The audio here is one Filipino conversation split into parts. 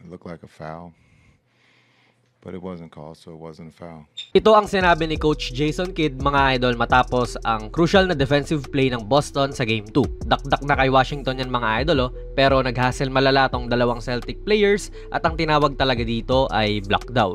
It looked like a foul, but it wasn't called, so it wasn't a foul. Ito ang sinabi ni Coach Jason Kidd, mga idol, matapos ang crucial na defensive play ng Boston sa Game 2. Dakdak na kay Washington yan, mga idol, pero nag-hustle malala tong dalawang Celtic players at ang tinawag talaga dito ay block daw.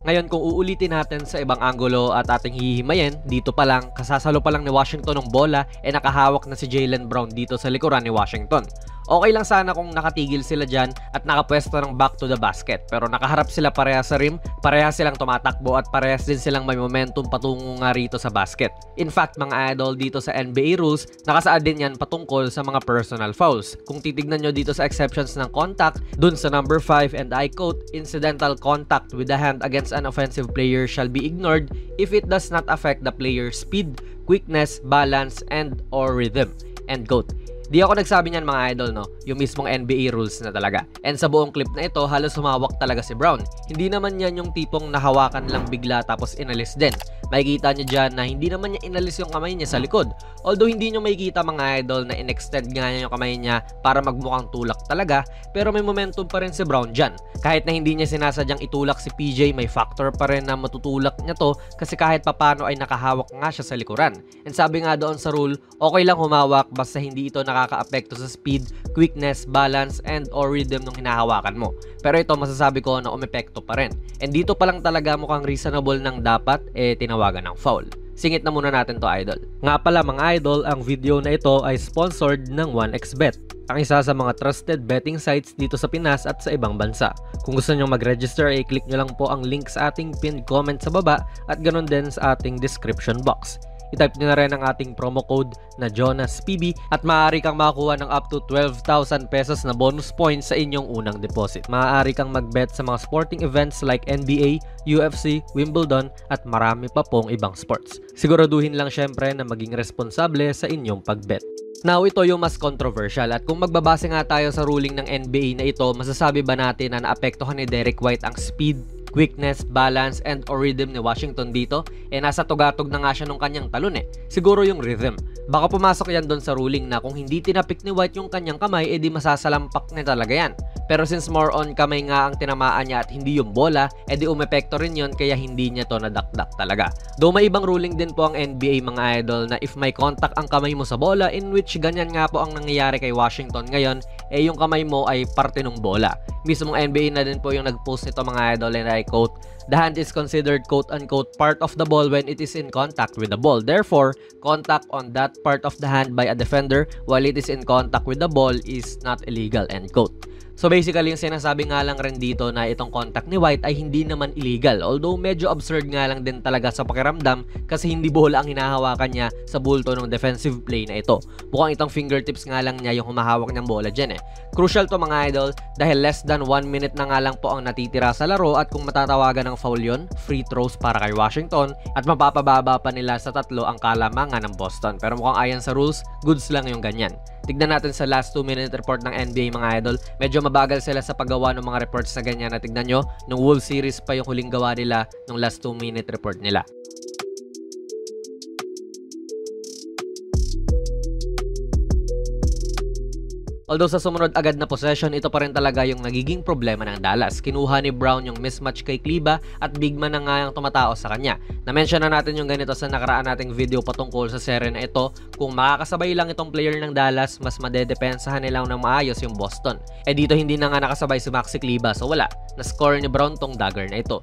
Ngayon, kung uulitin natin sa ibang anggulo at ating hihimayin, dito pa lang, kasasalo pa lang ni Washington ng bola, nakahawak na si Jaylen Brown dito sa likuran ni Washington. Okay lang sana kung nakatigil sila dyan at nakapwesto ng back to the basket. Pero nakaharap sila parehas sa rim, parehas silang tumatakbo at parehas din silang may momentum patungo nga rito sa basket. In fact, mga idol, dito sa NBA rules, nakasaad din yan patungkol sa mga personal fouls. Kung titignan nyo dito sa exceptions ng contact, dun sa number 5, and I quote, "Incidental contact with the hand against an offensive player shall be ignored if it does not affect the player's speed, quickness, balance, and or rhythm." End quote. Di ako nagsabi niyan, mga idol, no? Yung mismong NBA rules na talaga. And sa buong clip na ito, halos humawak talaga si Brown. Hindi naman yan yung tipong nahawakan lang bigla tapos inalis din. Makikita nyo dyan na hindi naman niya inalis yung kamay niya sa likod. Although hindi nyo makikita, mga idol, na in-extend nga niya yung kamay niya para magmukhang tulak talaga, pero may momentum pa rin si Brown dyan. Kahit na hindi niya sinasadyang itulak si PJ, may factor pa rin na matutulak niya to kasi kahit papano ay nakahawak nga siya sa likuran. And sabi nga doon sa rule, okay lang humawak basta hindi ito nakaka-apekto sa speed, quickness, balance, and or rhythm ng hinahawakan mo. Pero ito masasabi ko na umepekto pa rin. And dito pa lang talaga mukhang reasonable ng dapat tinawagan ng foul. Singit na muna natin to, idol. Nga pala, mga idol, ang video na ito ay sponsored ng 1xBet, ang isa sa mga trusted betting sites dito sa Pinas at sa ibang bansa. Kung gusto nyo mag-register, i-click nyo lang po ang link sa ating pinned comment sa baba at ganoon din sa ating description box. I-type nyo na rin ang ating promo code na JONASPB at maaari kang makakuha ng up to 12,000 pesos na bonus points sa inyong unang deposit. Maaari kang mag-bet sa mga sporting events like NBA, UFC, Wimbledon at marami pa pong ibang sports. Siguraduhin lang syempre na maging responsable sa inyong pag-bet. Now, ito yung mas controversial at kung magbabase nga tayo sa ruling ng NBA na ito, masasabi ba natin na naapektuhan ni Derrick White ang speed, quickness, balance, and or rhythm ni Washington dito? Nasa tugatog na nga siya nung kanyang talon Siguro yung rhythm. Baka pumasok yan doon sa ruling na kung hindi tinapik ni White yung kanyang kamay, di masasalampak niya talaga yan. Pero since more on kamay nga ang tinamaan niya at hindi yung bola, di umepekto rin yun kaya hindi niya to nadakdak talaga. Though may ibang ruling din po ang NBA, mga idol, na if may contact ang kamay mo sa bola, in which ganyan nga po ang nangyayari kay Washington ngayon, yung kamay mo ay parte ng bola. Mismong NBA na din po yung nag-post nito, mga idol, and I quote, "The hand is considered quote-unquote part of the ball when it is in contact with the ball. Therefore, contact on that part of the hand by a defender while it is in contact with the ball is not illegal." End quote. So basically, yung sinasabi nga lang rin dito na itong contact ni White ay hindi naman illegal. Although medyo absurd nga lang din talaga sa pakiramdam kasi hindi bola ang hinahawakan niya sa bulto ng defensive play na ito. Mukhang itong fingertips nga lang niya yung humahawak ng bola dyan Crucial to, mga idol, dahil less than 1 minute na nga lang po ang natitira sa laro at kung matatawagan ng foul yun, free throws para kay Washington at mapapababa pa nila sa 3 ang kalamangan ng Boston. Pero mukhang ayon sa rules, goods lang yung ganyan. Tignan natin sa last 2-minute report ng NBA, mga idol. Medyo mabagal sila sa paggawa ng mga reports na ganyan na tignan nyo. Nung Wolves series pa yung huling gawa nila nung last 2-minute report nila. Although sa sumunod agad na possession, ito pa rin talaga yung nagiging problema ng Dallas. Kinuha ni Brown yung mismatch kay Kleber at big man na nga yung tumatao sa kanya. Na-mention na natin yung ganito sa nakaraan nating video patungkol sa serye na ito. Kung makakasabay lang itong player ng Dallas, mas madedepensahan nilang ng maayos yung Boston. Dito hindi na nga nakasabay si Maxi Kleber, so wala. Na-score ni Brown tong dagger na ito.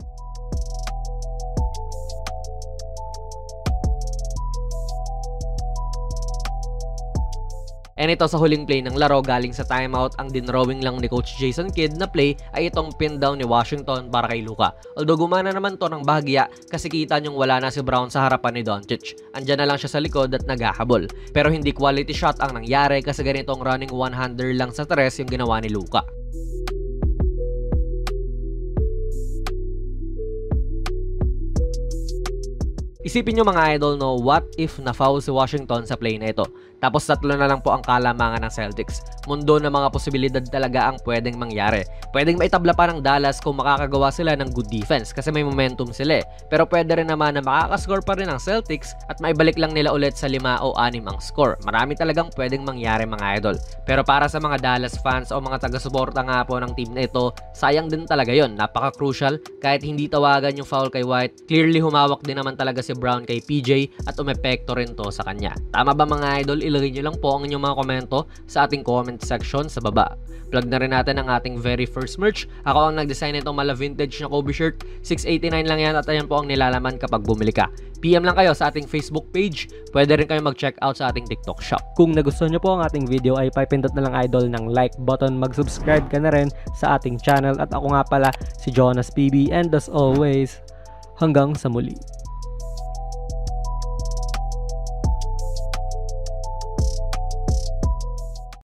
And ito sa huling play ng laro galing sa timeout, ang dinrawing lang ni Coach Jason Kidd na play ay itong pin down ni Washington para kay Luka. Although gumana naman to ng bahagya kasi kita nyong wala na si Brown sa harapan ni Doncic. Andyan na lang siya sa likod at naghahabol. Pero hindi quality shot ang nangyari kasi ganitong running one-hander lang sa 3 yung ginawa ni Luka. Isipin nyo, mga idol, no, what if na-foul si Washington sa play na ito? Tapos 3 na lang po ang kalamangan ng Celtics. Mundo ng mga posibilidad talaga ang pwedeng mangyari. Pwedeng maitabla pa ng Dallas kung makakagawa sila ng good defense kasi may momentum sila eh. Pero pwede rin naman na makakascore pa rin ang Celtics at maibalik lang nila ulit sa 5 o 6 ang score. Marami talagang pwedeng mangyari mga idol. Pero para sa mga Dallas fans o mga taga-suporta nga po ng team na ito, sayang din talaga yon. Napaka-crucial kahit hindi tawagan yung foul kay White. Clearly humawak din naman talaga si Brown kay PJ at umepekto rin to sa kanya. Tama ba mga idol? Ilagay nyo lang po ang inyong mga komento sa ating comment section sa baba. Plug na rin natin ang ating very first merch. Ako ang nag-design nitong mala vintage na Kobe shirt. $6.89 lang yan at ayan po ang nilalaman kapag bumili ka. PM lang kayo sa ating Facebook page. Pwede rin kayo mag-check out sa ating TikTok shop. Kung nagustuhan nyo po ang ating video ay pipindot na lang idol ng like button, mag-subscribe ka na rin sa ating channel at ako nga pala si Jonas PB and as always, hanggang sa muli.